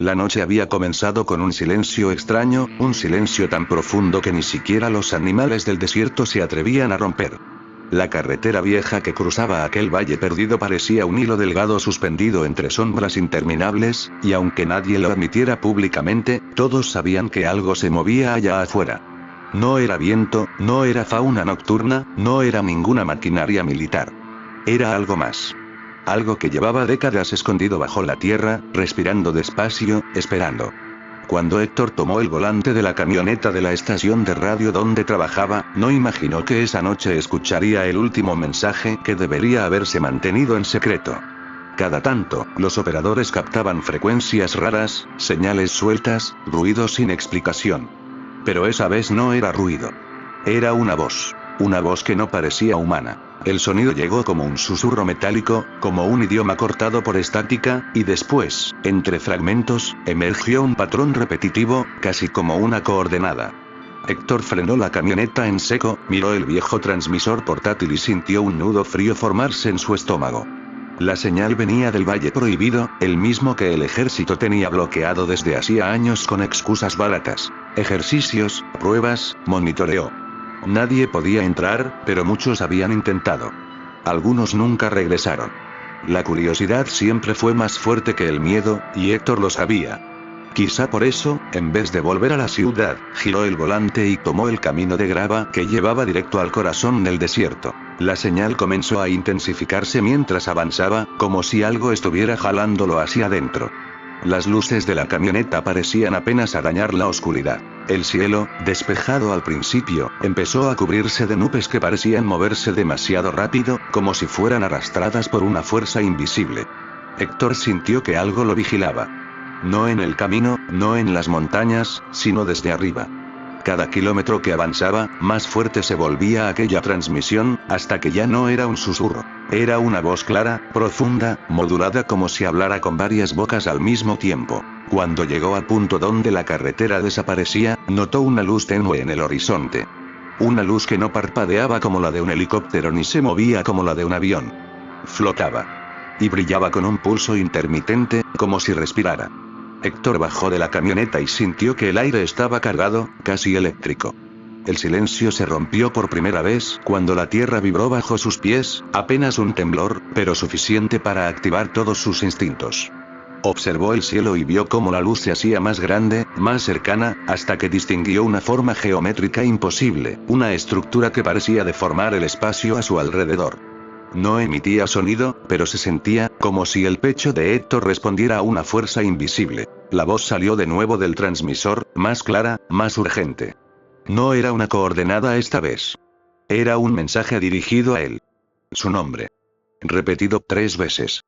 La noche había comenzado con un silencio extraño, un silencio tan profundo que ni siquiera los animales del desierto se atrevían a romper. La carretera vieja que cruzaba aquel valle perdido parecía un hilo delgado suspendido entre sombras interminables, y aunque nadie lo admitiera públicamente, todos sabían que algo se movía allá afuera. No era viento, no era fauna nocturna, no era ninguna maquinaria militar. Era algo más. Algo que llevaba décadas escondido bajo la tierra, respirando despacio, esperando. Cuando Héctor tomó el volante de la camioneta de la estación de radio donde trabajaba, no imaginó que esa noche escucharía el último mensaje que debería haberse mantenido en secreto. Cada tanto, los operadores captaban frecuencias raras, señales sueltas, ruidos sin explicación. Pero esa vez no era ruido. Era una voz. Una voz que no parecía humana. El sonido llegó como un susurro metálico, como un idioma cortado por estática, y después, entre fragmentos, emergió un patrón repetitivo, casi como una coordenada. Héctor frenó la camioneta en seco, miró el viejo transmisor portátil y sintió un nudo frío formarse en su estómago. La señal venía del Valle Prohibido, el mismo que el ejército tenía bloqueado desde hacía años con excusas baratas. Ejercicios, pruebas, monitoreo. Nadie podía entrar, pero muchos habían intentado. Algunos nunca regresaron. La curiosidad siempre fue más fuerte que el miedo, y Héctor lo sabía. Quizá por eso, en vez de volver a la ciudad, giró el volante y tomó el camino de grava que llevaba directo al corazón del desierto. La señal comenzó a intensificarse mientras avanzaba, como si algo estuviera jalándolo hacia adentro. Las luces de la camioneta parecían apenas arañar la oscuridad. El cielo, despejado al principio, empezó a cubrirse de nubes que parecían moverse demasiado rápido, como si fueran arrastradas por una fuerza invisible. Héctor sintió que algo lo vigilaba. No en el camino, no en las montañas, sino desde arriba. Cada kilómetro que avanzaba, más fuerte se volvía aquella transmisión, hasta que ya no era un susurro. Era una voz clara, profunda, modulada como si hablara con varias bocas al mismo tiempo. Cuando llegó al punto donde la carretera desaparecía, notó una luz tenue en el horizonte. Una luz que no parpadeaba como la de un helicóptero ni se movía como la de un avión. Flotaba. Y brillaba con un pulso intermitente, como si respirara. Héctor bajó de la camioneta y sintió que el aire estaba cargado, casi eléctrico. El silencio se rompió por primera vez cuando la tierra vibró bajo sus pies, apenas un temblor, pero suficiente para activar todos sus instintos. Observó el cielo y vio cómo la luz se hacía más grande, más cercana, hasta que distinguió una forma geométrica imposible, una estructura que parecía deformar el espacio a su alrededor. No emitía sonido, pero se sentía, como si el pecho de Héctor respondiera a una fuerza invisible. La voz salió de nuevo del transmisor, más clara, más urgente. No era una coordenada esta vez. Era un mensaje dirigido a él. Su nombre. Repetido 3 veces.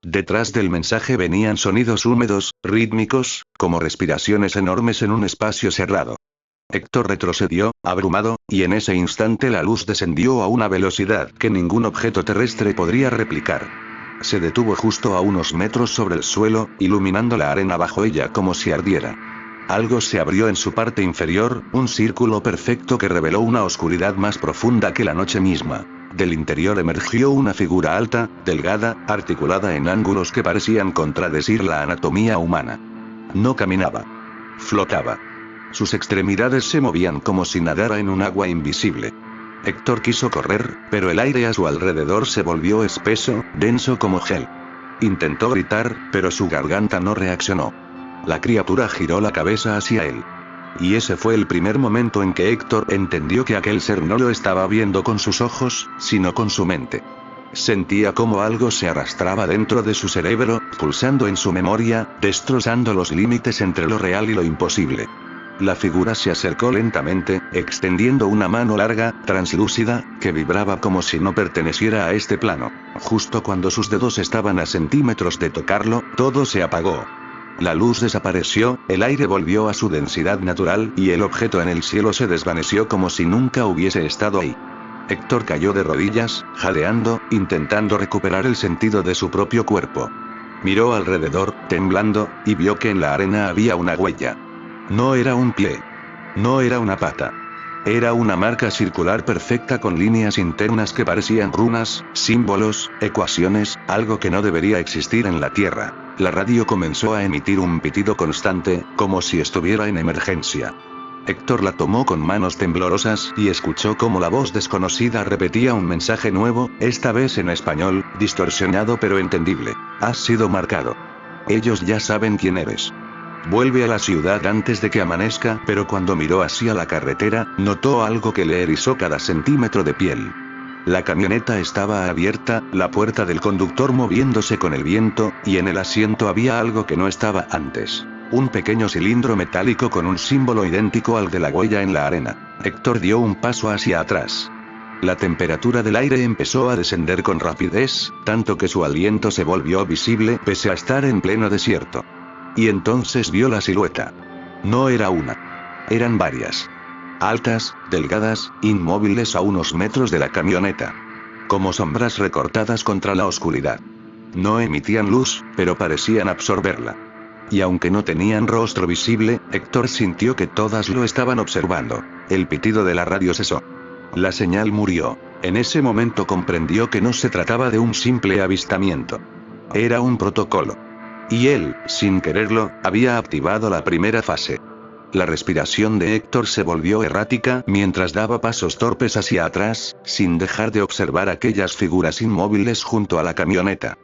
Detrás del mensaje venían sonidos húmedos, rítmicos, como respiraciones enormes en un espacio cerrado. Héctor retrocedió, abrumado, y en ese instante la luz descendió a una velocidad que ningún objeto terrestre podría replicar. Se detuvo justo a unos metros sobre el suelo, iluminando la arena bajo ella como si ardiera. Algo se abrió en su parte inferior, un círculo perfecto que reveló una oscuridad más profunda que la noche misma. Del interior emergió una figura alta, delgada, articulada en ángulos que parecían contradecir la anatomía humana. No caminaba. Flotaba. Sus extremidades se movían como si nadara en un agua invisible. Héctor quiso correr, pero el aire a su alrededor se volvió espeso, denso como gel. Intentó gritar, pero su garganta no reaccionó. La criatura giró la cabeza hacia él. Y ese fue el primer momento en que Héctor entendió que aquel ser no lo estaba viendo con sus ojos, sino con su mente. Sentía como algo se arrastraba dentro de su cerebro, pulsando en su memoria, destrozando los límites entre lo real y lo imposible. La figura se acercó lentamente, extendiendo una mano larga, translúcida, que vibraba como si no perteneciera a este plano. Justo cuando sus dedos estaban a centímetros de tocarlo, todo se apagó. La luz desapareció, el aire volvió a su densidad natural y el objeto en el cielo se desvaneció como si nunca hubiese estado ahí. Héctor cayó de rodillas, jadeando, intentando recuperar el sentido de su propio cuerpo. Miró alrededor, temblando, y vio que en la arena había una huella. No era un pie. No era una pata. Era una marca circular perfecta con líneas internas que parecían runas, símbolos, ecuaciones, algo que no debería existir en la Tierra. La radio comenzó a emitir un pitido constante, como si estuviera en emergencia. Héctor la tomó con manos temblorosas y escuchó cómo la voz desconocida repetía un mensaje nuevo, esta vez en español, distorsionado pero entendible. Has sido marcado. Ellos ya saben quién eres. Vuelve a la ciudad antes de que amanezca, pero cuando miró hacia la carretera, notó algo que le erizó cada centímetro de piel. La camioneta estaba abierta, la puerta del conductor moviéndose con el viento, y en el asiento había algo que no estaba antes. Un pequeño cilindro metálico con un símbolo idéntico al de la huella en la arena. Héctor dio un paso hacia atrás. La temperatura del aire empezó a descender con rapidez, tanto que su aliento se volvió visible pese a estar en pleno desierto. Y entonces vio la silueta. No era una. Eran varias. Altas, delgadas, inmóviles a unos metros de la camioneta. Como sombras recortadas contra la oscuridad. No emitían luz, pero parecían absorberla. Y aunque no tenían rostro visible, Héctor sintió que todas lo estaban observando. El pitido de la radio cesó. La señal murió. En ese momento comprendió que no se trataba de un simple avistamiento. Era un protocolo. Y él, sin quererlo, había activado la primera fase. La respiración de Héctor se volvió errática mientras daba pasos torpes hacia atrás, sin dejar de observar aquellas figuras inmóviles junto a la camioneta.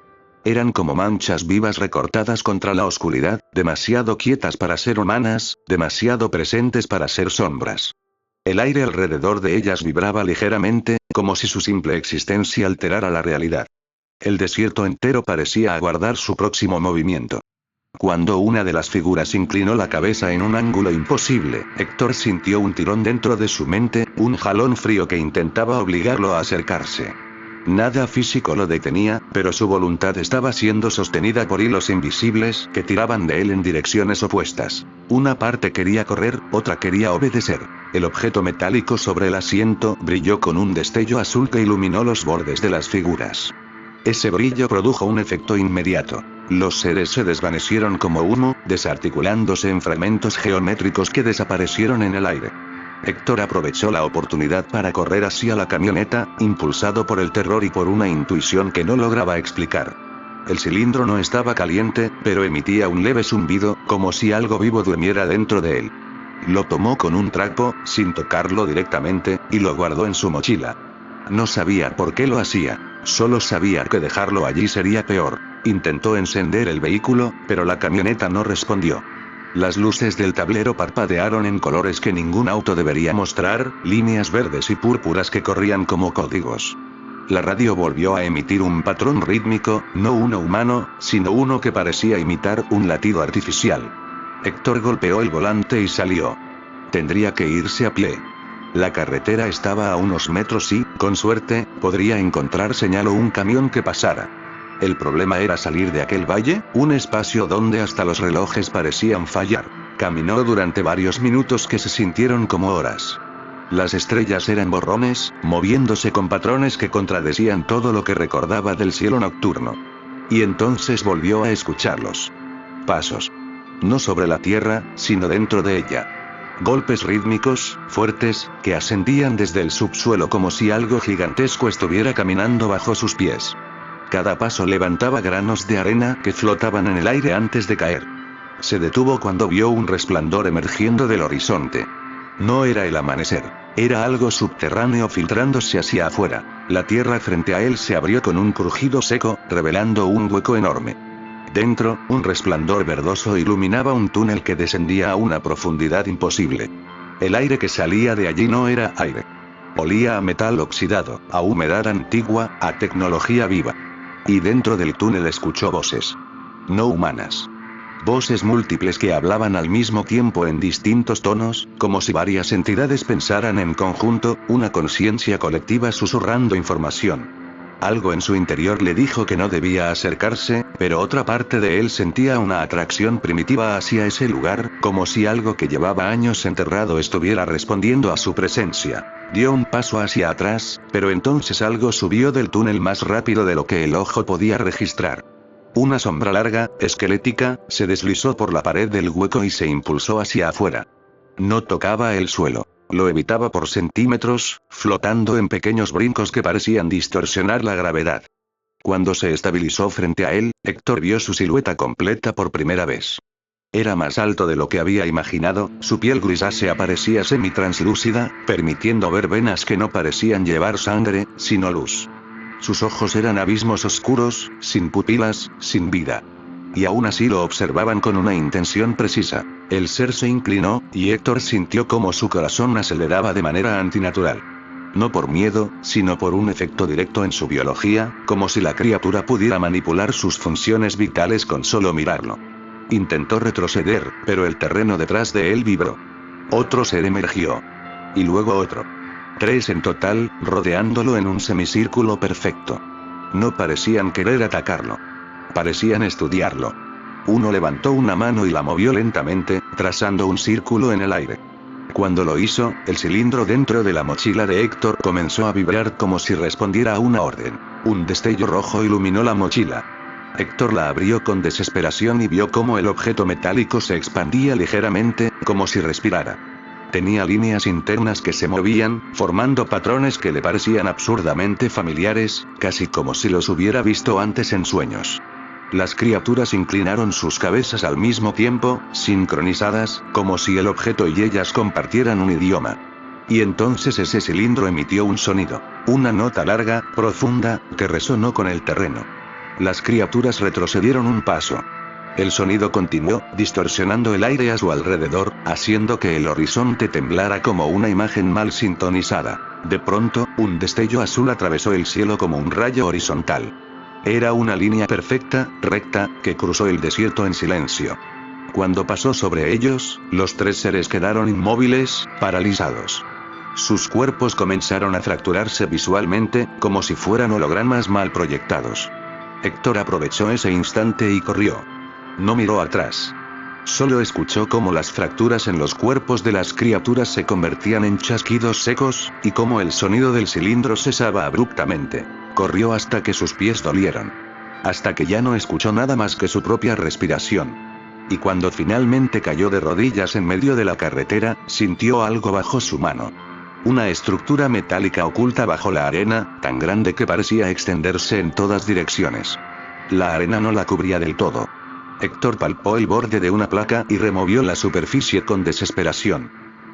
Eran como manchas vivas recortadas contra la oscuridad, demasiado quietas para ser humanas, demasiado presentes para ser sombras. El aire alrededor de ellas vibraba ligeramente, como si su simple existencia alterara la realidad. El desierto entero parecía aguardar su próximo movimiento. Cuando una de las figuras inclinó la cabeza en un ángulo imposible, Héctor sintió un tirón dentro de su mente, un jalón frío que intentaba obligarlo a acercarse. Nada físico lo detenía, pero su voluntad estaba siendo sostenida por hilos invisibles que tiraban de él en direcciones opuestas. Una parte quería correr, otra quería obedecer. El objeto metálico sobre el asiento brilló con un destello azul que iluminó los bordes de las figuras. Ese brillo produjo un efecto inmediato. Los seres se desvanecieron como humo, desarticulándose en fragmentos geométricos que desaparecieron en el aire. Héctor aprovechó la oportunidad para correr hacia la camioneta, impulsado por el terror y por una intuición que no lograba explicar. El cilindro no estaba caliente, pero emitía un leve zumbido, como si algo vivo durmiera dentro de él. Lo tomó con un trapo, sin tocarlo directamente, y lo guardó en su mochila. No sabía por qué lo hacía, solo sabía que dejarlo allí sería peor. Intentó encender el vehículo, pero la camioneta no respondió. Las luces del tablero parpadearon en colores que ningún auto debería mostrar, líneas verdes y púrpuras que corrían como códigos. La radio volvió a emitir un patrón rítmico, no uno humano, sino uno que parecía imitar un latido artificial. Héctor golpeó el volante y salió. Tendría que irse a pie. La carretera estaba a unos metros y, con suerte, podría encontrar señal o un camión que pasara. El problema era salir de aquel valle, un espacio donde hasta los relojes parecían fallar. Caminó durante varios minutos que se sintieron como horas. Las estrellas eran borrones, moviéndose con patrones que contradecían todo lo que recordaba del cielo nocturno. Y entonces volvió a escucharlos. Pasos. No sobre la tierra, sino dentro de ella. Golpes rítmicos, fuertes, que ascendían desde el subsuelo como si algo gigantesco estuviera caminando bajo sus pies. Cada paso levantaba granos de arena que flotaban en el aire antes de caer. Se detuvo cuando vio un resplandor emergiendo del horizonte. No era el amanecer, era algo subterráneo filtrándose hacia afuera. La tierra frente a él se abrió con un crujido seco, revelando un hueco enorme. Dentro, un resplandor verdoso iluminaba un túnel que descendía a una profundidad imposible. El aire que salía de allí no era aire. Olía a metal oxidado, a humedad antigua, a tecnología viva. Y dentro del túnel escuchó voces. No humanas. Voces múltiples que hablaban al mismo tiempo en distintos tonos, como si varias entidades pensaran en conjunto, una conciencia colectiva susurrando información. Algo en su interior le dijo que no debía acercarse, pero otra parte de él sentía una atracción primitiva hacia ese lugar, como si algo que llevaba años enterrado estuviera respondiendo a su presencia. Dio un paso hacia atrás, pero entonces algo subió del túnel más rápido de lo que el ojo podía registrar. Una sombra larga, esquelética, se deslizó por la pared del hueco y se impulsó hacia afuera. No tocaba el suelo. Lo evitaba por centímetros, flotando en pequeños brincos que parecían distorsionar la gravedad. Cuando se estabilizó frente a él, Héctor vio su silueta completa por primera vez. Era más alto de lo que había imaginado, su piel grisácea parecía semitranslúcida, permitiendo ver venas que no parecían llevar sangre, sino luz. Sus ojos eran abismos oscuros, sin pupilas, sin vida. Y aún así lo observaban con una intención precisa. El ser se inclinó, y Héctor sintió como su corazón aceleraba de manera antinatural. No por miedo, sino por un efecto directo en su biología, como si la criatura pudiera manipular sus funciones vitales con solo mirarlo. Intentó retroceder, pero el terreno detrás de él vibró. Otro ser emergió. Y luego otro. 3 en total, rodeándolo en un semicírculo perfecto. No parecían querer atacarlo. Parecían estudiarlo. Uno levantó una mano y la movió lentamente, trazando un círculo en el aire. Cuando lo hizo, el cilindro dentro de la mochila de Héctor comenzó a vibrar como si respondiera a una orden. Un destello rojo iluminó la mochila. Héctor la abrió con desesperación y vio cómo el objeto metálico se expandía ligeramente, como si respirara. Tenía líneas internas que se movían, formando patrones que le parecían absurdamente familiares, casi como si los hubiera visto antes en sueños. Las criaturas inclinaron sus cabezas al mismo tiempo, sincronizadas, como si el objeto y ellas compartieran un idioma. Y entonces ese cilindro emitió un sonido, una nota larga, profunda, que resonó con el terreno. Las criaturas retrocedieron un paso. El sonido continuó, distorsionando el aire a su alrededor, haciendo que el horizonte temblara como una imagen mal sintonizada. De pronto, un destello azul atravesó el cielo como un rayo horizontal. Era una línea perfecta, recta, que cruzó el desierto en silencio. Cuando pasó sobre ellos, los 3 seres quedaron inmóviles, paralizados. Sus cuerpos comenzaron a fracturarse visualmente, como si fueran hologramas mal proyectados. Héctor aprovechó ese instante y corrió. No miró atrás. Solo escuchó cómo las fracturas en los cuerpos de las criaturas se convertían en chasquidos secos, y cómo el sonido del cilindro cesaba abruptamente. Corrió hasta que sus pies dolieron. Hasta que ya no escuchó nada más que su propia respiración. Y cuando finalmente cayó de rodillas en medio de la carretera, sintió algo bajo su mano. Una estructura metálica oculta bajo la arena, tan grande que parecía extenderse en todas direcciones. La arena no la cubría del todo. Héctor palpó el borde de una placa y removió la superficie con desesperación.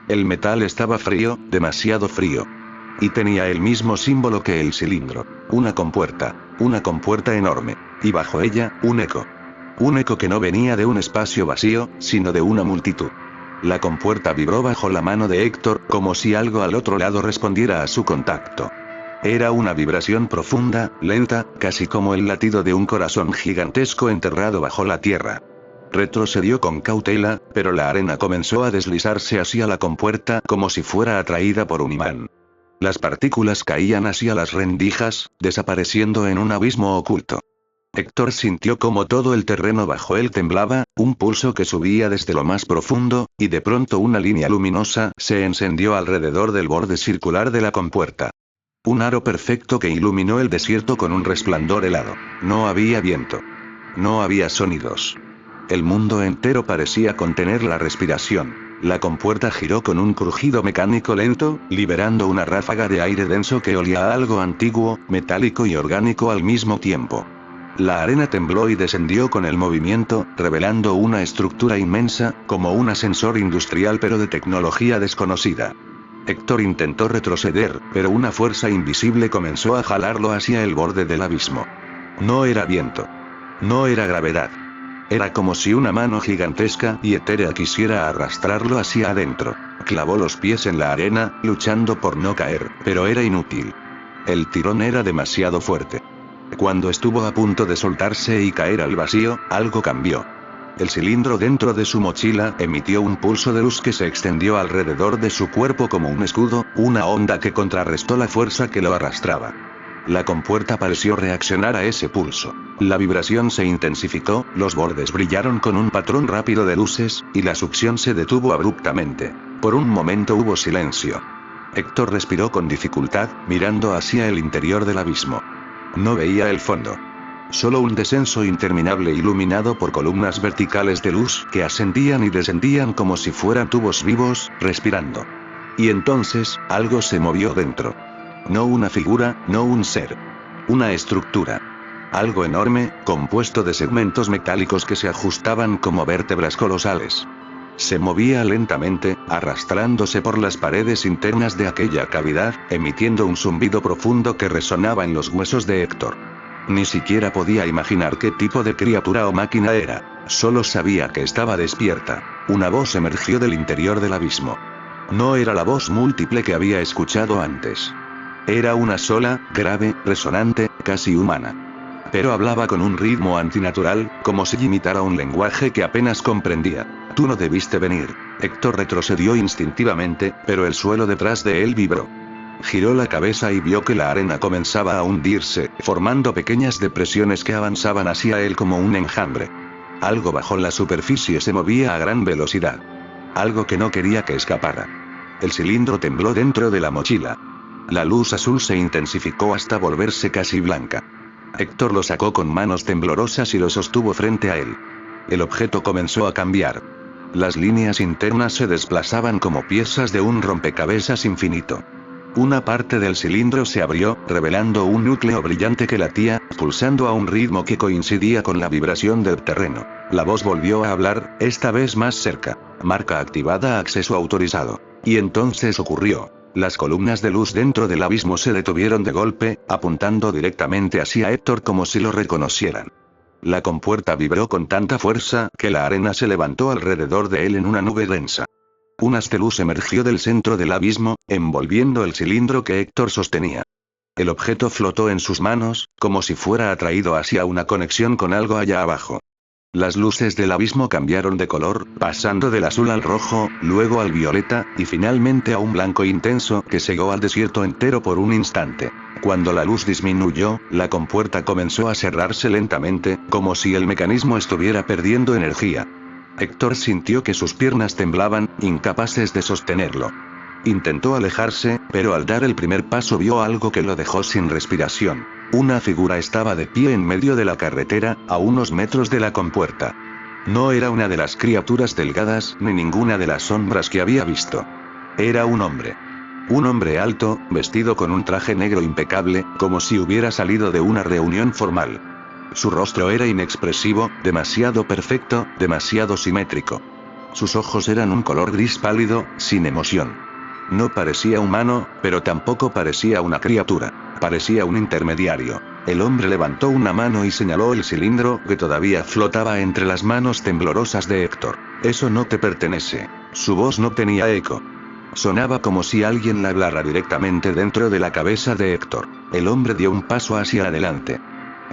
El metal estaba frío, demasiado frío. Y tenía el mismo símbolo que el cilindro. Una compuerta enorme. Y bajo ella, un eco. Un eco que no venía de un espacio vacío, sino de una multitud. La compuerta vibró bajo la mano de Héctor, como si algo al otro lado respondiera a su contacto. Era una vibración profunda, lenta, casi como el latido de un corazón gigantesco enterrado bajo la tierra. Retrocedió con cautela, pero la arena comenzó a deslizarse hacia la compuerta como si fuera atraída por un imán. Las partículas caían hacia las rendijas, desapareciendo en un abismo oculto. Héctor sintió como todo el terreno bajo él temblaba, un pulso que subía desde lo más profundo, y de pronto una línea luminosa se encendió alrededor del borde circular de la compuerta. Un aro perfecto que iluminó el desierto con un resplandor helado. No había viento. No había sonidos. El mundo entero parecía contener la respiración. La compuerta giró con un crujido mecánico lento, liberando una ráfaga de aire denso que olía a algo antiguo, metálico y orgánico al mismo tiempo. La arena tembló y descendió con el movimiento, revelando una estructura inmensa, como un ascensor industrial pero de tecnología desconocida. Héctor intentó retroceder, pero una fuerza invisible comenzó a jalarlo hacia el borde del abismo. No era viento. No era gravedad. Era como si una mano gigantesca y etérea quisiera arrastrarlo hacia adentro. Clavó los pies en la arena, luchando por no caer, pero era inútil. El tirón era demasiado fuerte. Cuando estuvo a punto de soltarse y caer al vacío, algo cambió. El cilindro dentro de su mochila emitió un pulso de luz que se extendió alrededor de su cuerpo como un escudo, una onda que contrarrestó la fuerza que lo arrastraba. La compuerta pareció reaccionar a ese pulso. La vibración se intensificó, los bordes brillaron con un patrón rápido de luces, y la succión se detuvo abruptamente. Por un momento hubo silencio. Héctor respiró con dificultad, mirando hacia el interior del abismo. No veía el fondo. Solo un descenso interminable iluminado por columnas verticales de luz que ascendían y descendían como si fueran tubos vivos, respirando. Y entonces, algo se movió dentro. No una figura, no un ser. Una estructura. Algo enorme, compuesto de segmentos metálicos que se ajustaban como vértebras colosales. Se movía lentamente, arrastrándose por las paredes internas de aquella cavidad, emitiendo un zumbido profundo que resonaba en los huesos de Héctor. Ni siquiera podía imaginar qué tipo de criatura o máquina era, solo sabía que estaba despierta. Una voz emergió del interior del abismo. No era la voz múltiple que había escuchado antes. Era una sola, grave, resonante, casi humana. Pero hablaba con un ritmo antinatural, como si imitara un lenguaje que apenas comprendía. Tú no debiste venir. Héctor retrocedió instintivamente, pero el suelo detrás de él vibró. Giró la cabeza y vio que la arena comenzaba a hundirse, formando pequeñas depresiones que avanzaban hacia él como un enjambre. Algo bajo la superficie se movía a gran velocidad. Algo que no quería que escapara. El cilindro tembló dentro de la mochila. La luz azul se intensificó hasta volverse casi blanca. Héctor lo sacó con manos temblorosas y lo sostuvo frente a él. El objeto comenzó a cambiar. Las líneas internas se desplazaban como piezas de un rompecabezas infinito. Una parte del cilindro se abrió, revelando un núcleo brillante que latía, pulsando a un ritmo que coincidía con la vibración del terreno. La voz volvió a hablar, esta vez más cerca. Marca activada, acceso autorizado. Y entonces ocurrió. Las columnas de luz dentro del abismo se detuvieron de golpe, apuntando directamente hacia Héctor como si lo reconocieran. La compuerta vibró con tanta fuerza que la arena se levantó alrededor de él en una nube densa. Un haz de luz emergió del centro del abismo, envolviendo el cilindro que Héctor sostenía. El objeto flotó en sus manos, como si fuera atraído hacia una conexión con algo allá abajo. Las luces del abismo cambiaron de color, pasando del azul al rojo, luego al violeta, y finalmente a un blanco intenso que cegó al desierto entero por un instante. Cuando la luz disminuyó, la compuerta comenzó a cerrarse lentamente, como si el mecanismo estuviera perdiendo energía. Héctor sintió que sus piernas temblaban, incapaces de sostenerlo. Intentó alejarse, pero al dar el primer paso vio algo que lo dejó sin respiración. Una figura estaba de pie en medio de la carretera, a unos metros de la compuerta. No era una de las criaturas delgadas, ni ninguna de las sombras que había visto. Era un hombre. Un hombre alto, vestido con un traje negro impecable, como si hubiera salido de una reunión formal. Su rostro era inexpresivo, demasiado perfecto, demasiado simétrico. Sus ojos eran un color gris pálido, sin emoción. No parecía humano, pero tampoco parecía una criatura. Parecía un intermediario. El hombre levantó una mano y señaló el cilindro que todavía flotaba entre las manos temblorosas de Héctor. Eso no te pertenece. Su voz no tenía eco. Sonaba como si alguien le hablara directamente dentro de la cabeza de Héctor. El hombre dio un paso hacia adelante.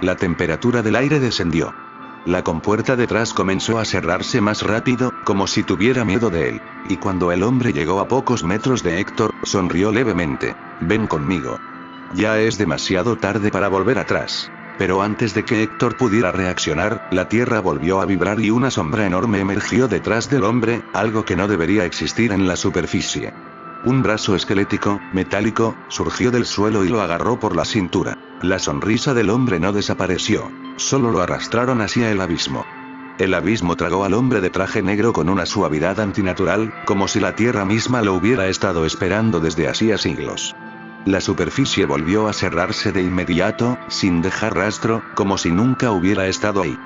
La temperatura del aire descendió. La compuerta detrás comenzó a cerrarse más rápido, como si tuviera miedo de él. Y cuando el hombre llegó a pocos metros de Héctor, sonrió levemente. Ven conmigo. Ya es demasiado tarde para volver atrás. Pero antes de que Héctor pudiera reaccionar, la tierra volvió a vibrar y una sombra enorme emergió detrás del hombre, algo que no debería existir en la superficie. Un brazo esquelético, metálico, surgió del suelo y lo agarró por la cintura. La sonrisa del hombre no desapareció, solo lo arrastraron hacia el abismo. El abismo tragó al hombre de traje negro con una suavidad antinatural, como si la tierra misma lo hubiera estado esperando desde hacía siglos. La superficie volvió a cerrarse de inmediato, sin dejar rastro, como si nunca hubiera estado ahí.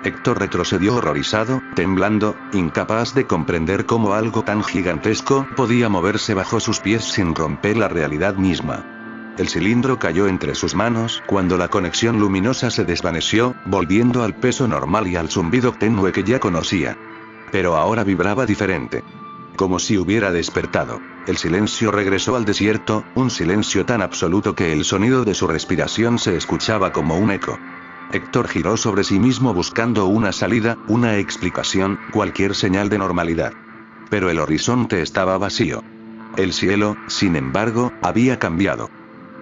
Héctor retrocedió horrorizado, temblando, incapaz de comprender cómo algo tan gigantesco podía moverse bajo sus pies sin romper la realidad misma. El cilindro cayó entre sus manos cuando la conexión luminosa se desvaneció, volviendo al peso normal y al zumbido tenue que ya conocía. Pero ahora vibraba diferente. Como si hubiera despertado. El silencio regresó al desierto, un silencio tan absoluto que el sonido de su respiración se escuchaba como un eco. Héctor giró sobre sí mismo buscando una salida, una explicación, cualquier señal de normalidad. Pero el horizonte estaba vacío. El cielo, sin embargo, había cambiado.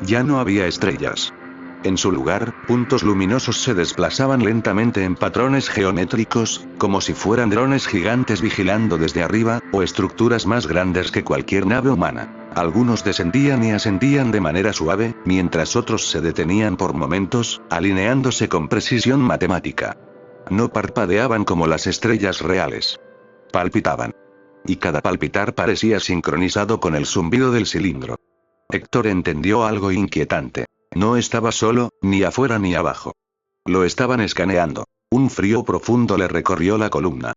Ya no había estrellas. En su lugar, puntos luminosos se desplazaban lentamente en patrones geométricos, como si fueran drones gigantes vigilando desde arriba, o estructuras más grandes que cualquier nave humana. Algunos descendían y ascendían de manera suave, mientras otros se detenían por momentos, alineándose con precisión matemática. No parpadeaban como las estrellas reales. Palpitaban. Y cada palpitar parecía sincronizado con el zumbido del cilindro. Héctor entendió algo inquietante. No estaba solo, ni afuera ni abajo. Lo estaban escaneando. Un frío profundo le recorrió la columna.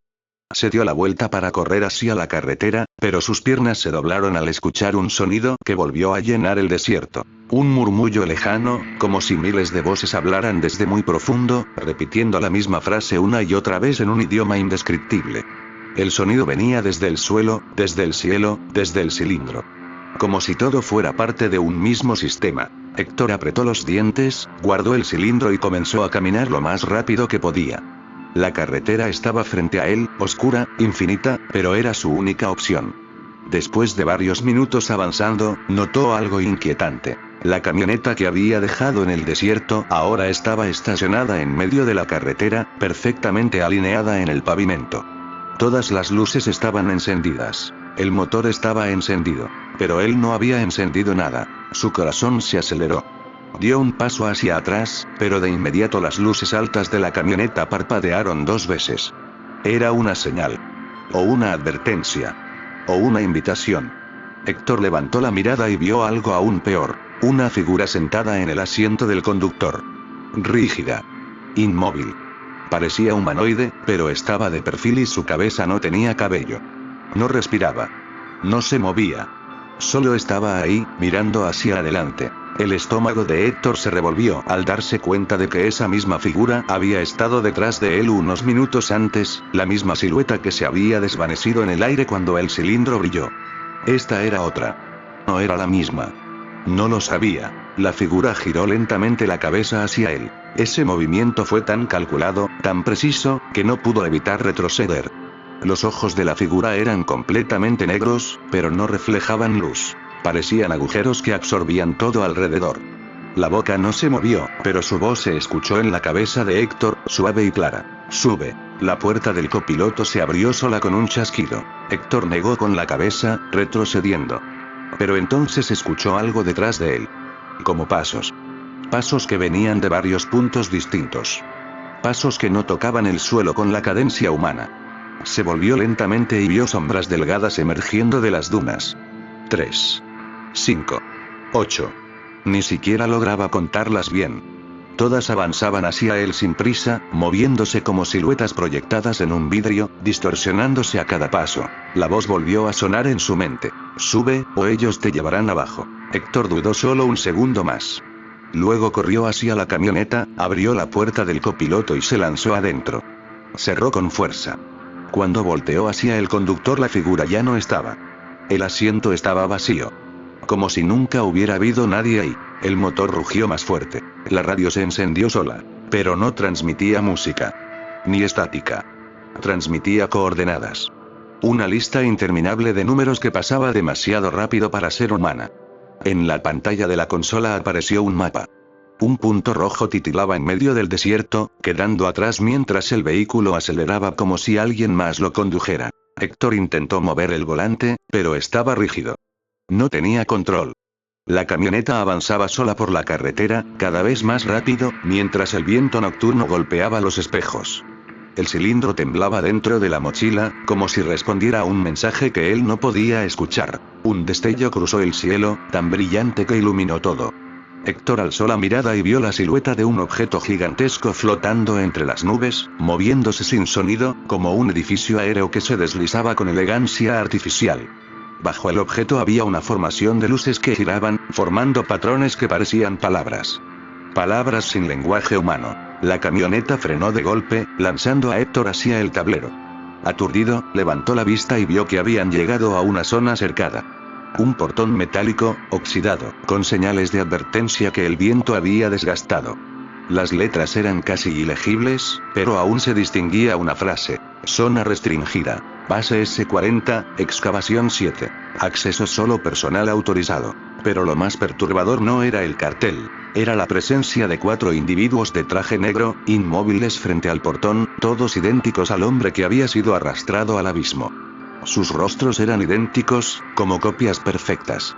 Se dio la vuelta para correr hacia la carretera, pero sus piernas se doblaron al escuchar un sonido que volvió a llenar el desierto. Un murmullo lejano, como si miles de voces hablaran desde muy profundo, repitiendo la misma frase una y otra vez en un idioma indescriptible. El sonido venía desde el suelo, desde el cielo, desde el cilindro. Como si todo fuera parte de un mismo sistema. Héctor apretó los dientes, guardó el cilindro y comenzó a caminar lo más rápido que podía. La carretera estaba frente a él, oscura, infinita, pero era su única opción. Después de varios minutos avanzando, notó algo inquietante. La camioneta que había dejado en el desierto ahora estaba estacionada en medio de la carretera, perfectamente alineada en el pavimento. Todas las luces estaban encendidas. El motor estaba encendido. Pero él no había encendido nada. Su corazón se aceleró. Dio un paso hacia atrás, pero de inmediato las luces altas de la camioneta parpadearon 2 veces. Era una señal. O una advertencia. O una invitación. Héctor levantó la mirada y vio algo aún peor. Una figura sentada en el asiento del conductor. Rígida. Inmóvil. Parecía humanoide, pero estaba de perfil y su cabeza no tenía cabello. No respiraba. No se movía. Solo estaba ahí, mirando hacia adelante. El estómago de Héctor se revolvió al darse cuenta de que esa misma figura había estado detrás de él unos minutos antes, la misma silueta que se había desvanecido en el aire cuando el cilindro brilló. Esta era otra. No era la misma. No lo sabía. La figura giró lentamente la cabeza hacia él. Ese movimiento fue tan calculado, tan preciso, que no pudo evitar retroceder. Los ojos de la figura eran completamente negros, pero no reflejaban luz. Parecían agujeros que absorbían todo alrededor. La boca no se movió, pero su voz se escuchó en la cabeza de Héctor, suave y clara. Sube. La puerta del copiloto se abrió sola con un chasquido. Héctor negó con la cabeza, retrocediendo. Pero entonces escuchó algo detrás de él. Como pasos. Pasos que venían de varios puntos distintos. Pasos que no tocaban el suelo con la cadencia humana. Se volvió lentamente y vio sombras delgadas emergiendo de las dunas. 3. 5. 8. Ni siquiera lograba contarlas bien. Todas avanzaban hacia él sin prisa, moviéndose como siluetas proyectadas en un vidrio, distorsionándose a cada paso. La voz volvió a sonar en su mente. Sube, o ellos te llevarán abajo. Héctor dudó solo un segundo más. Luego corrió hacia la camioneta, abrió la puerta del copiloto y se lanzó adentro. Cerró con fuerza. Cuando volteó hacia el conductor, la figura ya no estaba. El asiento estaba vacío. Como si nunca hubiera habido nadie ahí. El motor rugió más fuerte. La radio se encendió sola. Pero no transmitía música. Ni estática. Transmitía coordenadas. Una lista interminable de números que pasaba demasiado rápido para ser humana. En la pantalla de la consola apareció un mapa. Un punto rojo titilaba en medio del desierto, quedando atrás mientras el vehículo aceleraba como si alguien más lo condujera. Héctor intentó mover el volante, pero estaba rígido. No tenía control. La camioneta avanzaba sola por la carretera, cada vez más rápido, mientras el viento nocturno golpeaba los espejos. El cilindro temblaba dentro de la mochila, como si respondiera a un mensaje que él no podía escuchar. Un destello cruzó el cielo, tan brillante que iluminó todo. Héctor alzó la mirada y vio la silueta de un objeto gigantesco flotando entre las nubes, moviéndose sin sonido, como un edificio aéreo que se deslizaba con elegancia artificial. Bajo el objeto había una formación de luces que giraban, formando patrones que parecían palabras. Palabras sin lenguaje humano. La camioneta frenó de golpe, lanzando a Héctor hacia el tablero. Aturdido, levantó la vista y vio que habían llegado a una zona cercada. Un portón metálico, oxidado, con señales de advertencia que el viento había desgastado. Las letras eran casi ilegibles, pero aún se distinguía una frase. Zona restringida. Base S-40, excavación 7. Acceso solo personal autorizado. Pero lo más perturbador no era el cartel. Era la presencia de 4 individuos de traje negro, inmóviles frente al portón, todos idénticos al hombre que había sido arrastrado al abismo. Sus rostros eran idénticos, como copias perfectas.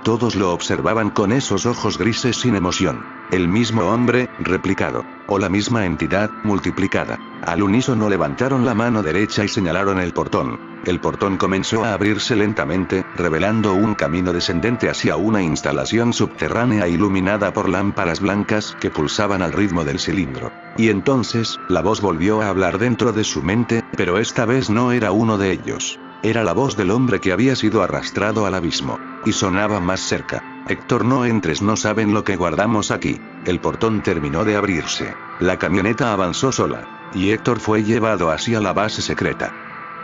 Todos lo observaban con esos ojos grises sin emoción. El mismo hombre, replicado. O la misma entidad, multiplicada. Al unísono levantaron la mano derecha y señalaron el portón. El portón comenzó a abrirse lentamente, revelando un camino descendente hacia una instalación subterránea iluminada por lámparas blancas que pulsaban al ritmo del cilindro. Y entonces, la voz volvió a hablar dentro de su mente, pero esta vez no era uno de ellos. Era la voz del hombre que había sido arrastrado al abismo. Y sonaba más cerca. Héctor, no entres, no saben lo que guardamos aquí. El portón terminó de abrirse. La camioneta avanzó sola. Y Héctor fue llevado hacia la base secreta.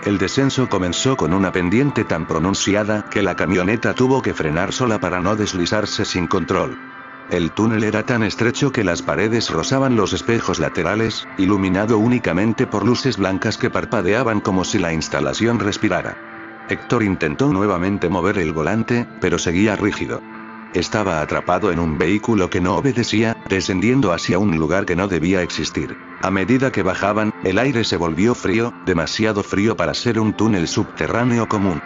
El descenso comenzó con una pendiente tan pronunciada que la camioneta tuvo que frenar sola para no deslizarse sin control. El túnel era tan estrecho que las paredes rozaban los espejos laterales, iluminado únicamente por luces blancas que parpadeaban como si la instalación respirara. Héctor intentó nuevamente mover el volante, pero seguía rígido. Estaba atrapado en un vehículo que no obedecía, descendiendo hacia un lugar que no debía existir. A medida que bajaban, el aire se volvió frío, demasiado frío para ser un túnel subterráneo común.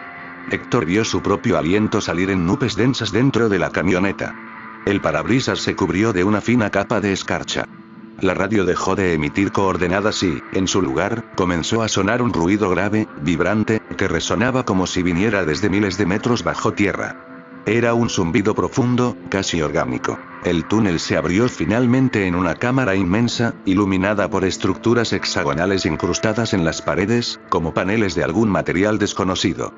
Héctor vio su propio aliento salir en nubes densas dentro de la camioneta. El parabrisas se cubrió de una fina capa de escarcha. La radio dejó de emitir coordenadas y, en su lugar, comenzó a sonar un ruido grave, vibrante, que resonaba como si viniera desde miles de metros bajo tierra. Era un zumbido profundo, casi orgánico. El túnel se abrió finalmente en una cámara inmensa, iluminada por estructuras hexagonales incrustadas en las paredes, como paneles de algún material desconocido.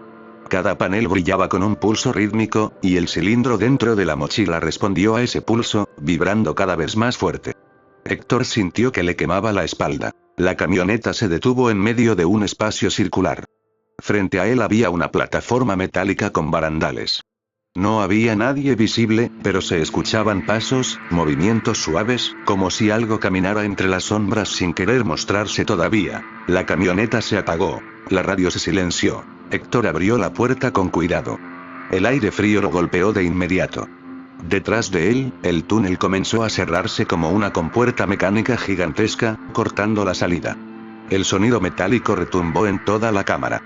Cada panel brillaba con un pulso rítmico, y el cilindro dentro de la mochila respondió a ese pulso, vibrando cada vez más fuerte. Héctor sintió que le quemaba la espalda. La camioneta se detuvo en medio de un espacio circular. Frente a él había una plataforma metálica con barandales. No había nadie visible, pero se escuchaban pasos, movimientos suaves, como si algo caminara entre las sombras sin querer mostrarse todavía. La camioneta se apagó. La radio se silenció. Héctor abrió la puerta con cuidado. El aire frío lo golpeó de inmediato. Detrás de él, el túnel comenzó a cerrarse como una compuerta mecánica gigantesca, cortando la salida. El sonido metálico retumbó en toda la cámara.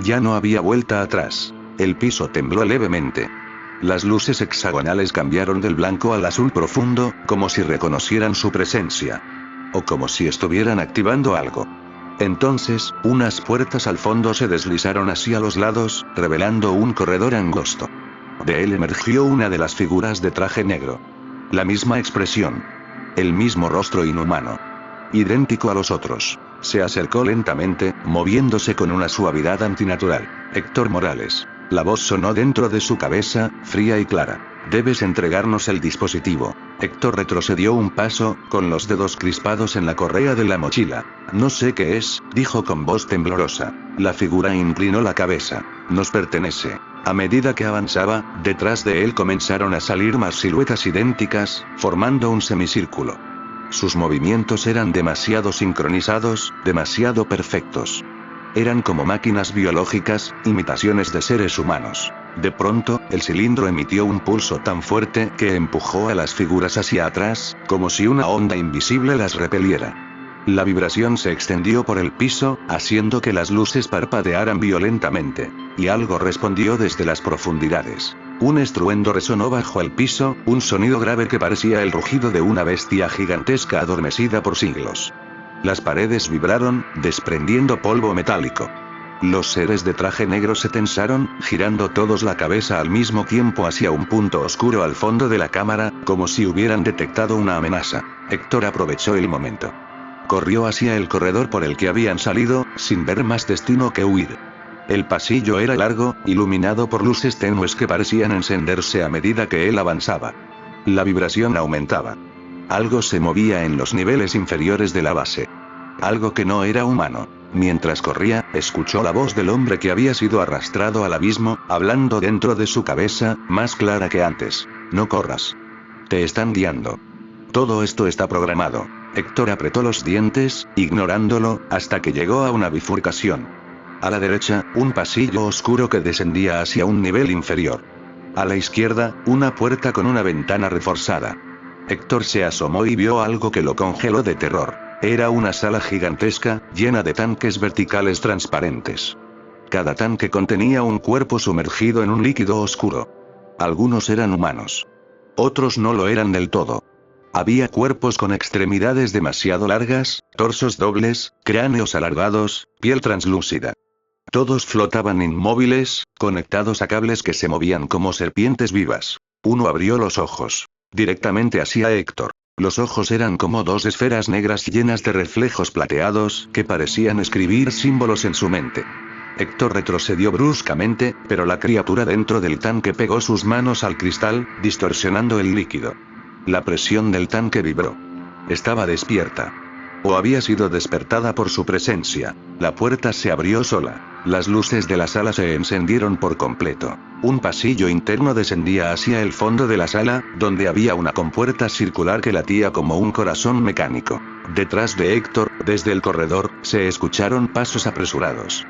Ya no había vuelta atrás. El piso tembló levemente. Las luces hexagonales cambiaron del blanco al azul profundo, como si reconocieran su presencia. O como si estuvieran activando algo. Entonces, unas puertas al fondo se deslizaron hacia los lados, revelando un corredor angosto. De él emergió una de las figuras de traje negro. La misma expresión. El mismo rostro inhumano. Idéntico a los otros. Se acercó lentamente, moviéndose con una suavidad antinatural. Héctor Morales. La voz sonó dentro de su cabeza, fría y clara. Debes entregarnos el dispositivo. Héctor retrocedió un paso, con los dedos crispados en la correa de la mochila. No sé qué es, dijo con voz temblorosa. La figura inclinó la cabeza. Nos pertenece. A medida que avanzaba, detrás de él comenzaron a salir más siluetas idénticas, formando un semicírculo. Sus movimientos eran demasiado sincronizados, demasiado perfectos. Eran como máquinas biológicas, imitaciones de seres humanos. De pronto, el cilindro emitió un pulso tan fuerte que empujó a las figuras hacia atrás, como si una onda invisible las repeliera. La vibración se extendió por el piso, haciendo que las luces parpadearan violentamente. Y algo respondió desde las profundidades. Un estruendo resonó bajo el piso, un sonido grave que parecía el rugido de una bestia gigantesca adormecida por siglos. Las paredes vibraron, desprendiendo polvo metálico. Los seres de traje negro se tensaron, girando todos la cabeza al mismo tiempo hacia un punto oscuro al fondo de la cámara, como si hubieran detectado una amenaza. Héctor aprovechó el momento. Corrió hacia el corredor por el que habían salido, sin ver más destino que huir. El pasillo era largo, iluminado por luces tenues que parecían encenderse a medida que él avanzaba. La vibración aumentaba. Algo se movía en los niveles inferiores de la base. Algo que no era humano. Mientras corría, escuchó la voz del hombre que había sido arrastrado al abismo, hablando dentro de su cabeza, más clara que antes. No corras. Te están guiando. Todo esto está programado. Héctor apretó los dientes, ignorándolo, hasta que llegó a una bifurcación. A la derecha, un pasillo oscuro que descendía hacia un nivel inferior. A la izquierda, una puerta con una ventana reforzada. Héctor se asomó y vio algo que lo congeló de terror. Era una sala gigantesca, llena de tanques verticales transparentes. Cada tanque contenía un cuerpo sumergido en un líquido oscuro. Algunos eran humanos. Otros no lo eran del todo. Había cuerpos con extremidades demasiado largas, torsos dobles, cráneos alargados, piel translúcida. Todos flotaban inmóviles, conectados a cables que se movían como serpientes vivas. Uno abrió los ojos. Directamente hacia Héctor. Los ojos eran como dos esferas negras llenas de reflejos plateados que parecían escribir símbolos en su mente. Héctor retrocedió bruscamente, pero la criatura dentro del tanque pegó sus manos al cristal, distorsionando el líquido. La presión del tanque vibró. Estaba despierta. O había sido despertada por su presencia. La puerta se abrió sola. Las luces de la sala se encendieron por completo. Un pasillo interno descendía hacia el fondo de la sala, donde había una compuerta circular que latía como un corazón mecánico. Detrás de Héctor, desde el corredor, se escucharon pasos apresurados.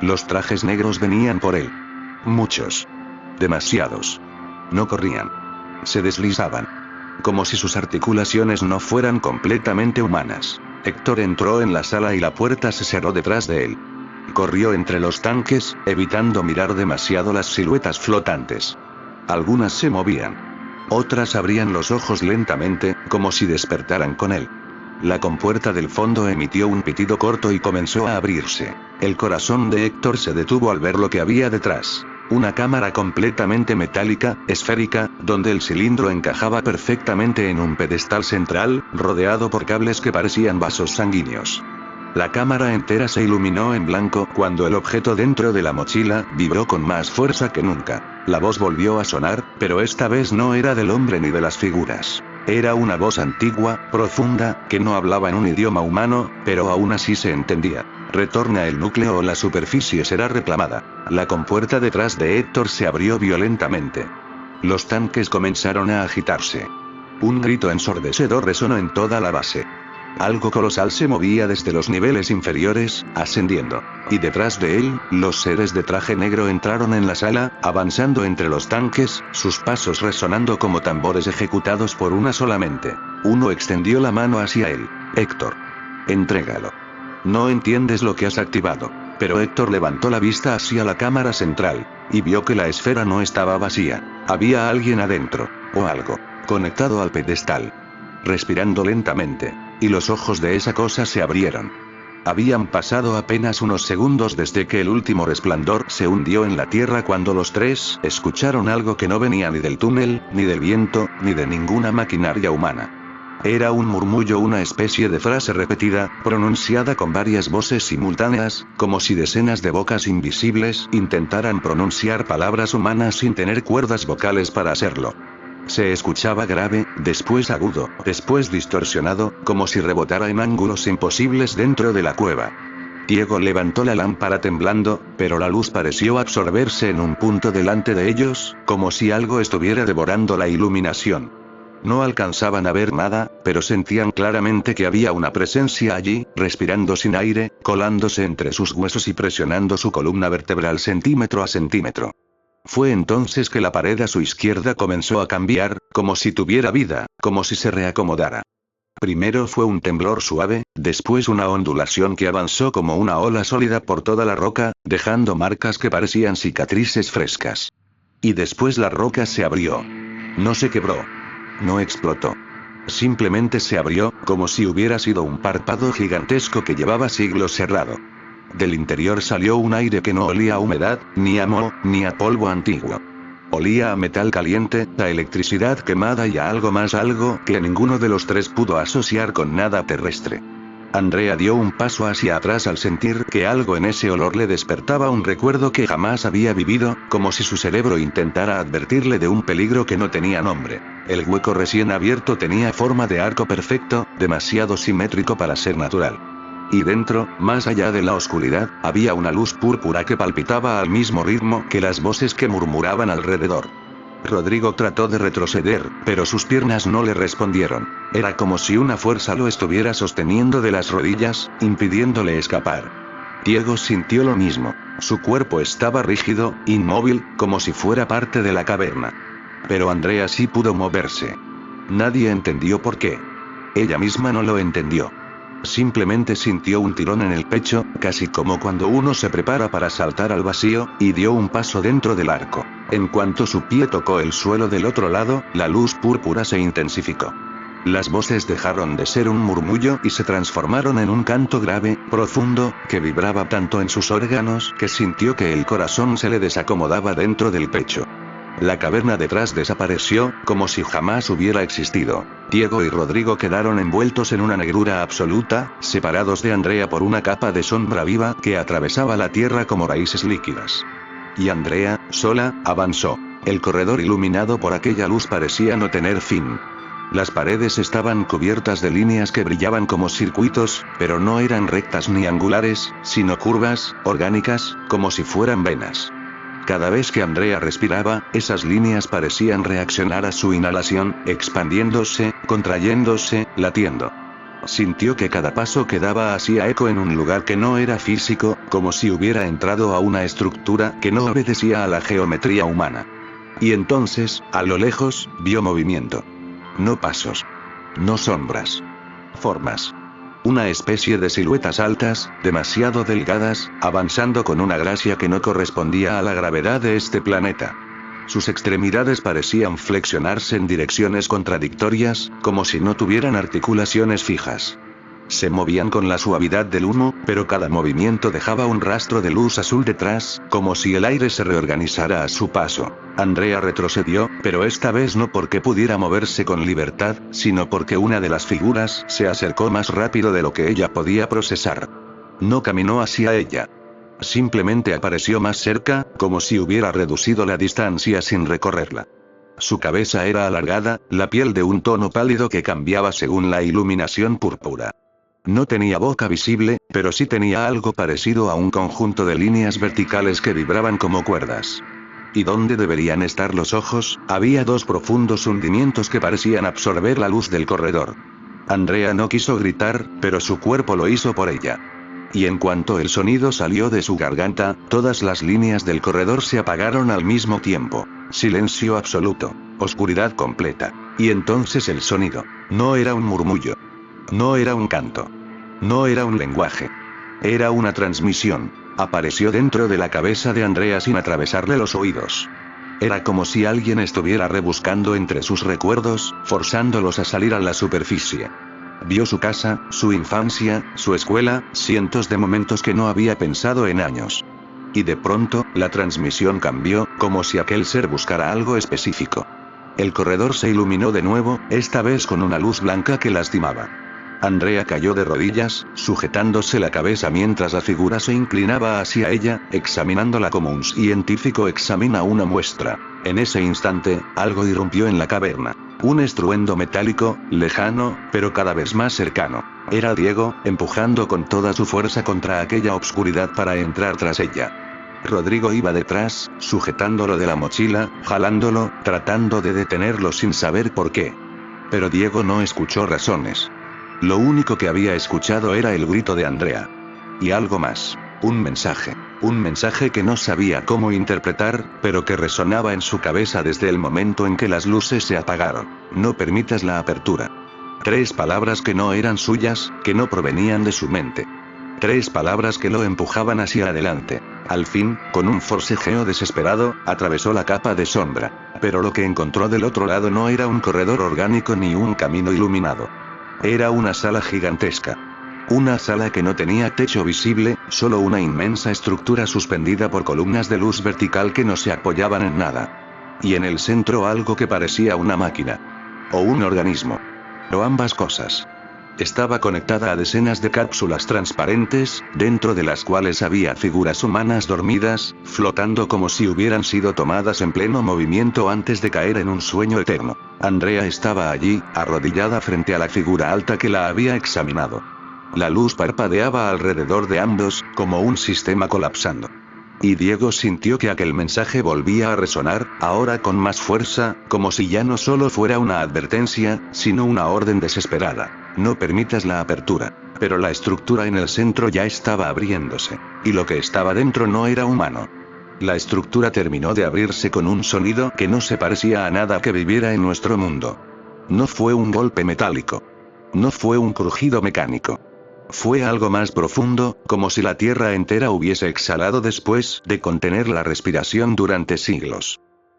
Los trajes negros venían por él. Muchos. Demasiados. No corrían. Se deslizaban. Como si sus articulaciones no fueran completamente humanas. Héctor entró en la sala y la puerta se cerró detrás de él. Corrió entre los tanques, evitando mirar demasiado las siluetas flotantes. Algunas se movían. Otras abrían los ojos lentamente, como si despertaran con él. La compuerta del fondo emitió un pitido corto y comenzó a abrirse. El corazón de Héctor se detuvo al ver lo que había detrás. Una cámara completamente metálica, esférica, donde el cilindro encajaba perfectamente en un pedestal central, rodeado por cables que parecían vasos sanguíneos. La cámara entera se iluminó en blanco cuando el objeto dentro de la mochila vibró con más fuerza que nunca. La voz volvió a sonar, pero esta vez no era del hombre ni de las figuras. Era una voz antigua, profunda, que no hablaba en un idioma humano, pero aún así se entendía. Retorna el núcleo o la superficie será reclamada. La compuerta detrás de Héctor se abrió violentamente. Los tanques comenzaron a agitarse. Un grito ensordecedor resonó en toda la base. Algo colosal se movía desde los niveles inferiores, ascendiendo. Y detrás de él, los seres de traje negro entraron en la sala, avanzando entre los tanques, sus pasos resonando como tambores ejecutados por una sola mente. Uno extendió la mano hacia él. Héctor. Entrégalo. No entiendes lo que has activado. Pero Héctor levantó la vista hacia la cámara central, y vio que la esfera no estaba vacía. Había alguien adentro, o algo, conectado al pedestal. Respirando lentamente. Y los ojos de esa cosa se abrieron. Habían pasado apenas unos segundos desde que el último resplandor se hundió en la tierra cuando los tres escucharon algo que no venía ni del túnel, ni del viento, ni de ninguna maquinaria humana. Era un murmullo, una especie de frase repetida, pronunciada con varias voces simultáneas, como si decenas de bocas invisibles intentaran pronunciar palabras humanas sin tener cuerdas vocales para hacerlo. Se escuchaba grave, después agudo, después distorsionado, como si rebotara en ángulos imposibles dentro de la cueva. Diego levantó la lámpara temblando, pero la luz pareció absorberse en un punto delante de ellos, como si algo estuviera devorando la iluminación. No alcanzaban a ver nada, pero sentían claramente que había una presencia allí, respirando sin aire, colándose entre sus huesos y presionando su columna vertebral centímetro a centímetro. Fue entonces que la pared a su izquierda comenzó a cambiar, como si tuviera vida, como si se reacomodara. Primero fue un temblor suave, después una ondulación que avanzó como una ola sólida por toda la roca, dejando marcas que parecían cicatrices frescas. Y después la roca se abrió. No se quebró. No explotó. Simplemente se abrió, como si hubiera sido un párpado gigantesco que llevaba siglos cerrado. Del interior salió un aire que no olía a humedad, ni a moho, ni a polvo antiguo. Olía a metal caliente, a electricidad quemada y a algo más, algo que ninguno de los tres pudo asociar con nada terrestre. Andrea dio un paso hacia atrás al sentir que algo en ese olor le despertaba un recuerdo que jamás había vivido, como si su cerebro intentara advertirle de un peligro que no tenía nombre. El hueco recién abierto tenía forma de arco perfecto, demasiado simétrico para ser natural. Y dentro, más allá de la oscuridad, había una luz púrpura que palpitaba al mismo ritmo que las voces que murmuraban alrededor. Rodrigo trató de retroceder, pero sus piernas no le respondieron. Era como si una fuerza lo estuviera sosteniendo de las rodillas, impidiéndole escapar. Diego sintió lo mismo. Su cuerpo estaba rígido, inmóvil, como si fuera parte de la caverna. Pero Andrea sí pudo moverse. Nadie entendió por qué. Ella misma no lo entendió. Simplemente sintió un tirón en el pecho, casi como cuando uno se prepara para saltar al vacío, y dio un paso dentro del arco. En cuanto su pie tocó el suelo del otro lado, la luz púrpura se intensificó. Las voces dejaron de ser un murmullo y se transformaron en un canto grave, profundo, que vibraba tanto en sus órganos que sintió que el corazón se le desacomodaba dentro del pecho. La caverna detrás desapareció, como si jamás hubiera existido. Diego y Rodrigo quedaron envueltos en una negrura absoluta, separados de Andrea por una capa de sombra viva que atravesaba la tierra como raíces líquidas. Y Andrea, sola, avanzó. El corredor iluminado por aquella luz parecía no tener fin. Las paredes estaban cubiertas de líneas que brillaban como circuitos, pero no eran rectas ni angulares, sino curvas, orgánicas, como si fueran venas. Cada vez que Andrea respiraba, esas líneas parecían reaccionar a su inhalación, expandiéndose, contrayéndose, latiendo. Sintió que cada paso que daba hacía eco en un lugar que no era físico, como si hubiera entrado a una estructura que no obedecía a la geometría humana. Y entonces, a lo lejos, vio movimiento. No pasos. No sombras. Formas. Una especie de siluetas altas, demasiado delgadas, avanzando con una gracia que no correspondía a la gravedad de este planeta. Sus extremidades parecían flexionarse en direcciones contradictorias, como si no tuvieran articulaciones fijas. Se movían con la suavidad del humo, pero cada movimiento dejaba un rastro de luz azul detrás, como si el aire se reorganizara a su paso. Andrea retrocedió, pero esta vez no porque pudiera moverse con libertad, sino porque una de las figuras se acercó más rápido de lo que ella podía procesar. No caminó hacia ella. Simplemente apareció más cerca, como si hubiera reducido la distancia sin recorrerla. Su cabeza era alargada, la piel de un tono pálido que cambiaba según la iluminación púrpura. No tenía boca visible, pero sí tenía algo parecido a un conjunto de líneas verticales que vibraban como cuerdas. ¿Y dónde deberían estar los ojos? Había dos profundos hundimientos que parecían absorber la luz del corredor. Andrea no quiso gritar, pero su cuerpo lo hizo por ella. Y en cuanto el sonido salió de su garganta, todas las líneas del corredor se apagaron al mismo tiempo. Silencio absoluto. Oscuridad completa. Y entonces el sonido. No era un murmullo. No era un canto. No era un lenguaje. Era una transmisión. Apareció dentro de la cabeza de Andrea sin atravesarle los oídos. Era como si alguien estuviera rebuscando entre sus recuerdos, forzándolos a salir a la superficie. Vio su casa, su infancia, su escuela, cientos de momentos que no había pensado en años. Y de pronto, la transmisión cambió, como si aquel ser buscara algo específico. El corredor se iluminó de nuevo, esta vez con una luz blanca que lastimaba. Andrea cayó de rodillas, sujetándose la cabeza mientras la figura se inclinaba hacia ella, examinándola como un científico examina una muestra. En ese instante, algo irrumpió en la caverna. Un estruendo metálico, lejano, pero cada vez más cercano. Era Diego, empujando con toda su fuerza contra aquella obscuridad para entrar tras ella. Rodrigo iba detrás, sujetándolo de la mochila, jalándolo, tratando de detenerlo sin saber por qué. Pero Diego no escuchó razones. Lo único que había escuchado era el grito de Andrea. Y algo más. Un mensaje. Un mensaje que no sabía cómo interpretar, pero que resonaba en su cabeza desde el momento en que las luces se apagaron. No permitas la apertura. 3 palabras que no eran suyas, que no provenían de su mente. 3 palabras que lo empujaban hacia adelante. Al fin, con un forcejeo desesperado, atravesó la capa de sombra. Pero lo que encontró del otro lado no era un corredor orgánico ni un camino iluminado. Era una sala gigantesca. Una sala que no tenía techo visible, solo una inmensa estructura suspendida por columnas de luz vertical que no se apoyaban en nada. Y en el centro algo que parecía una máquina. O un organismo. O ambas cosas. Estaba conectada a decenas de cápsulas transparentes, dentro de las cuales había figuras humanas dormidas, flotando como si hubieran sido tomadas en pleno movimiento antes de caer en un sueño eterno. Andrea estaba allí, arrodillada frente a la figura alta que la había examinado. La luz parpadeaba alrededor de ambos, como un sistema colapsando. Y Diego sintió que aquel mensaje volvía a resonar, ahora con más fuerza, como si ya no solo fuera una advertencia, sino una orden desesperada. No permitas la apertura. Pero la estructura en el centro ya estaba abriéndose. Y lo que estaba dentro no era humano. La estructura terminó de abrirse con un sonido que no se parecía a nada que viviera en nuestro mundo. No fue un golpe metálico. No fue un crujido mecánico. Fue algo más profundo, como si la tierra entera hubiese exhalado después de contener la respiración durante siglos.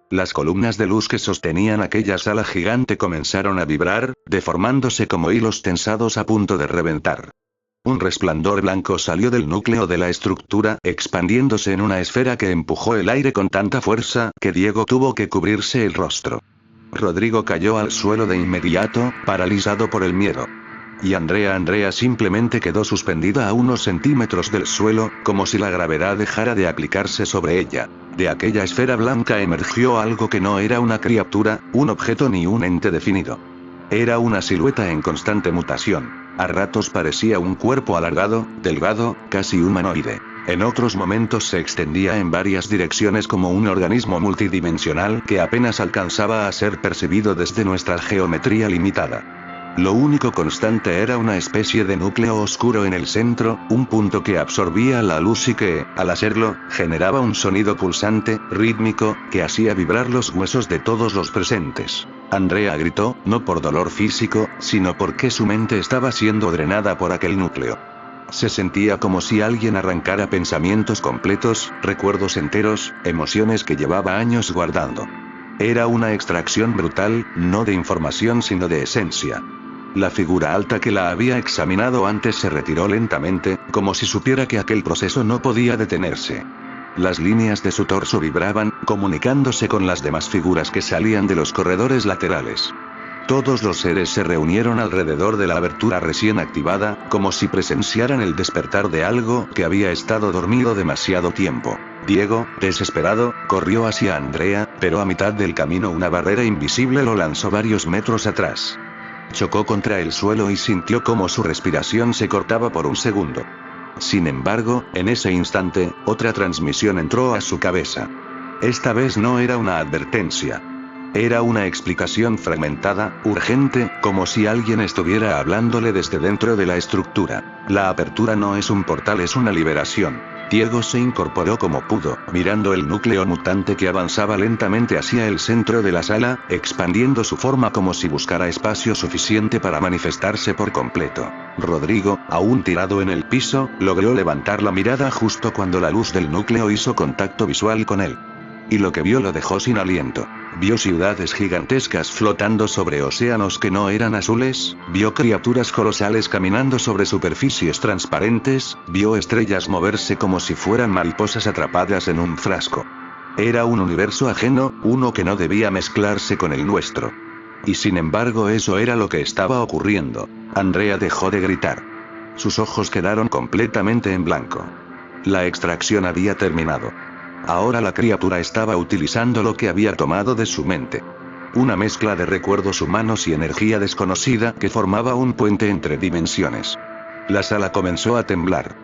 Las columnas de luz que sostenían aquella sala gigante comenzaron a vibrar, deformándose como hilos tensados a punto de reventar. Un resplandor blanco salió del núcleo de la estructura, expandiéndose en una esfera que empujó el aire con tanta fuerza que Diego tuvo que cubrirse el rostro. Rodrigo cayó al suelo de inmediato, paralizado por el miedo. Y Andrea simplemente quedó suspendida a unos centímetros del suelo, como si la gravedad dejara de aplicarse sobre ella. De aquella esfera blanca emergió algo que no era una criatura, un objeto ni un ente definido. Era una silueta en constante mutación. A ratos parecía un cuerpo alargado, delgado, casi humanoide. En otros momentos se extendía en varias direcciones como un organismo multidimensional que apenas alcanzaba a ser percibido desde nuestra geometría limitada. Lo único constante era una especie de núcleo oscuro en el centro, un punto que absorbía la luz y que, al hacerlo, generaba un sonido pulsante, rítmico, que hacía vibrar los huesos de todos los presentes. Andrea gritó, no por dolor físico, sino porque su mente estaba siendo drenada por aquel núcleo. Se sentía como si alguien arrancara pensamientos completos, recuerdos enteros, emociones que llevaba años guardando. Era una extracción brutal, no de información sino de esencia. La figura alta que la había examinado antes se retiró lentamente, como si supiera que aquel proceso no podía detenerse. Las líneas de su torso vibraban, comunicándose con las demás figuras que salían de los corredores laterales. Todos los seres se reunieron alrededor de la abertura recién activada, como si presenciaran el despertar de algo que había estado dormido demasiado tiempo. Diego, desesperado, corrió hacia Andrea, pero a mitad del camino una barrera invisible lo lanzó varios metros atrás. Chocó contra el suelo y sintió como su respiración se cortaba por un segundo. Sin embargo, en ese instante, otra transmisión entró a su cabeza. Esta vez no era una advertencia. Era una explicación fragmentada, urgente, como si alguien estuviera hablándole desde dentro de la estructura. La apertura no es un portal, es una liberación. Diego se incorporó como pudo, mirando el núcleo mutante que avanzaba lentamente hacia el centro de la sala, expandiendo su forma como si buscara espacio suficiente para manifestarse por completo. Rodrigo, aún tirado en el piso, logró levantar la mirada justo cuando la luz del núcleo hizo contacto visual con él. Y lo que vio lo dejó sin aliento. Vio ciudades gigantescas flotando sobre océanos que no eran azules, vio criaturas colosales caminando sobre superficies transparentes, vio estrellas moverse como si fueran mariposas atrapadas en un frasco. Era un universo ajeno, uno que no debía mezclarse con el nuestro. Y sin embargo eso era lo que estaba ocurriendo. Andrea dejó de gritar. Sus ojos quedaron completamente en blanco. La extracción había terminado. Ahora la criatura estaba utilizando lo que había tomado de su mente. Una mezcla de recuerdos humanos y energía desconocida que formaba un puente entre dimensiones. La sala comenzó a temblar.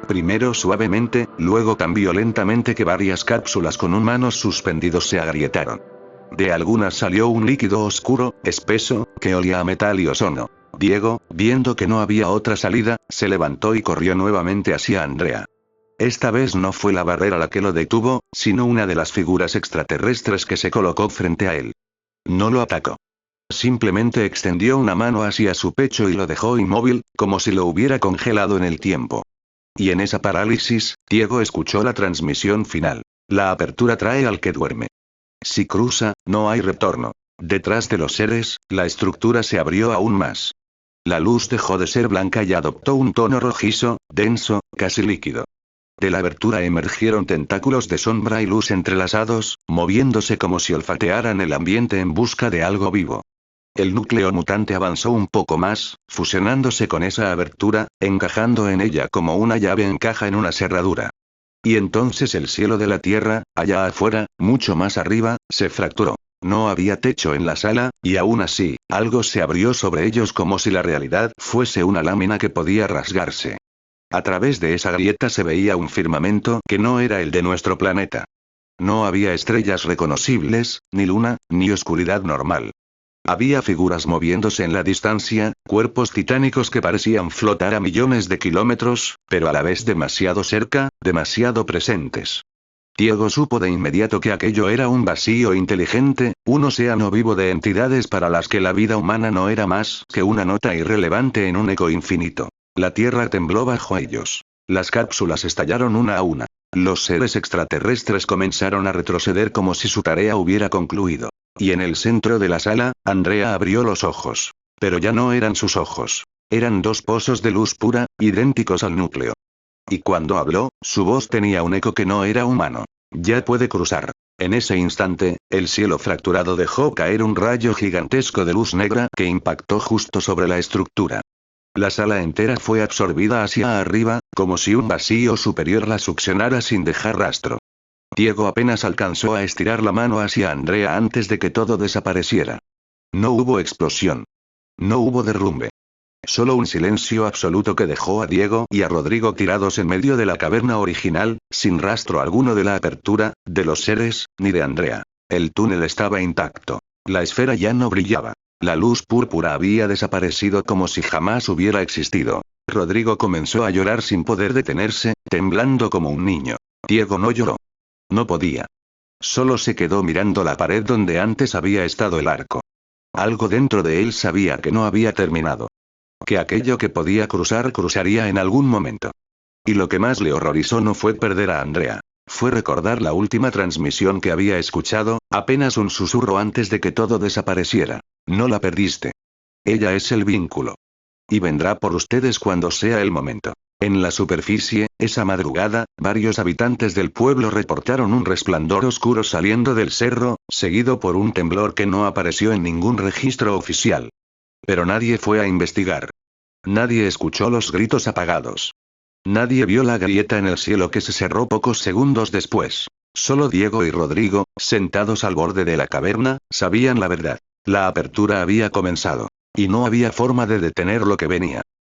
Primero suavemente, luego tan violentamente que varias cápsulas con humanos suspendidos se agrietaron. De algunas salió un líquido oscuro, espeso, que olía a metal y ozono. Diego, viendo que no había otra salida, se levantó y corrió nuevamente hacia Andrea. Esta vez no fue la barrera la que lo detuvo, sino una de las figuras extraterrestres que se colocó frente a él. No lo atacó. Simplemente extendió una mano hacia su pecho y lo dejó inmóvil, como si lo hubiera congelado en el tiempo. Y en esa parálisis, Diego escuchó la transmisión final. La apertura trae al que duerme. Si cruza, no hay retorno. Detrás de los seres, la estructura se abrió aún más. La luz dejó de ser blanca y adoptó un tono rojizo, denso, casi líquido. De la abertura emergieron tentáculos de sombra y luz entrelazados, moviéndose como si olfatearan el ambiente en busca de algo vivo. El núcleo mutante avanzó un poco más, fusionándose con esa abertura, encajando en ella como una llave encaja en una cerradura. Y entonces el cielo de la tierra, allá afuera, mucho más arriba, se fracturó. No había techo en la sala, y aún así, algo se abrió sobre ellos como si la realidad fuese una lámina que podía rasgarse. A través de esa grieta se veía un firmamento que no era el de nuestro planeta. No había estrellas reconocibles, ni luna, ni oscuridad normal. Había figuras moviéndose en la distancia, cuerpos titánicos que parecían flotar a millones de kilómetros, pero a la vez demasiado cerca, demasiado presentes. Diego supo de inmediato que aquello era un vacío inteligente, un océano vivo de entidades para las que la vida humana no era más que una nota irrelevante en un eco infinito. La tierra tembló bajo ellos. Las cápsulas estallaron una a una. Los seres extraterrestres comenzaron a retroceder como si su tarea hubiera concluido. Y en el centro de la sala, Andrea abrió los ojos. Pero ya no eran sus ojos. Eran dos pozos de luz pura, idénticos al núcleo. Y cuando habló, su voz tenía un eco que no era humano. Ya puede cruzar. En ese instante, el cielo fracturado dejó caer un rayo gigantesco de luz negra que impactó justo sobre la estructura. La sala entera fue absorbida hacia arriba, como si un vacío superior la succionara sin dejar rastro. Diego apenas alcanzó a estirar la mano hacia Andrea antes de que todo desapareciera. No hubo explosión. No hubo derrumbe. Solo un silencio absoluto que dejó a Diego y a Rodrigo tirados en medio de la caverna original, sin rastro alguno de la apertura, de los seres, ni de Andrea. El túnel estaba intacto. La esfera ya no brillaba. La luz púrpura había desaparecido como si jamás hubiera existido. Rodrigo comenzó a llorar sin poder detenerse, temblando como un niño. Diego no lloró. No podía. Solo se quedó mirando la pared donde antes había estado el arco. Algo dentro de él sabía que no había terminado. Que aquello que podía cruzar cruzaría en algún momento. Y lo que más le horrorizó no fue perder a Andrea. Fue recordar la última transmisión que había escuchado, apenas un susurro antes de que todo desapareciera. No la perdiste. Ella es el vínculo. Y vendrá por ustedes cuando sea el momento. En la superficie, esa madrugada, varios habitantes del pueblo reportaron un resplandor oscuro saliendo del cerro, seguido por un temblor que no apareció en ningún registro oficial. Pero nadie fue a investigar. Nadie escuchó los gritos apagados. Nadie vio la grieta en el cielo que se cerró pocos segundos después. Solo Diego y Rodrigo, sentados al borde de la caverna, sabían la verdad. La apertura había comenzado. Y no había forma de detener lo que venía.